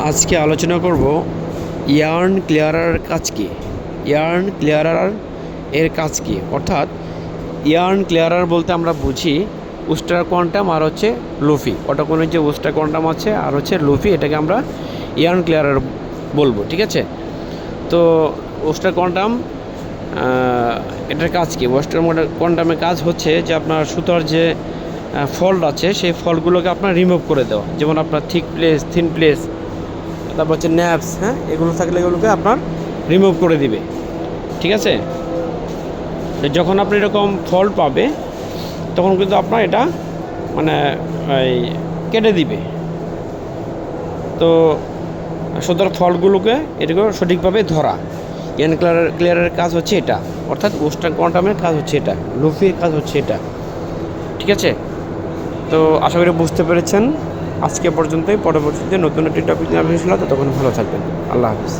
আজকে আলোচনা করব ইয়ার্ন ক্লিয়ারার কাজ কী। ইয়ার্ন ক্লিয়ারার এর কাজ কী, অর্থাৎ ইয়ার্ন ক্লিয়ারার বলতে আমরা বুঝি উস্টার কোয়ান্টাম আর হচ্ছে লুফি। অটোকনের যে উস্টার কোয়ান্টাম আছে আর হচ্ছে লুফি, এটাকে আমরা ইয়ার্ন ক্লিয়ারার বলবো, ঠিক আছে। তো উস্টার কোয়ান্টাম এটার কাজ কী? ওয়েস্টার কোয়ান্টামের কাজ হচ্ছে যে আপনার সুতার যে ফল্ট আছে সেই ফল্টগুলোকে আপনার রিমুভ করে দেওয়া। যেমন আপনার থিক প্লেস, থিন প্লেস, তারপর হচ্ছে ন্যাপস, হ্যাঁ, এগুলো থাকলে এগুলোকে আপনার রিমুভ করে দিবে, ঠিক আছে। যখন আপনি এরকম ফল্ট পাবে তখন কিন্তু আপনার এটা মানে এই কেটে দিবে। তো সুতরাং ফল্টগুলোকে এটাকে সঠিকভাবে ধরা, ইয়ার্ন ক্লিয়ারের কাজ হচ্ছে এটা, অর্থাৎ ওয়েস্টার্ন কোয়ান্টামের কাজ হচ্ছে এটা, লুফির কাজ হচ্ছে এটা, ঠিক আছে। তো আশা করি বুঝতে পেরেছেন। আজকে পর্যন্তই, পরবর্তীতে নতুন একটি টপিক নিয়ে আসলে ততক্ষণ ভালো থাকবেন। আল্লাহ হাফিজ।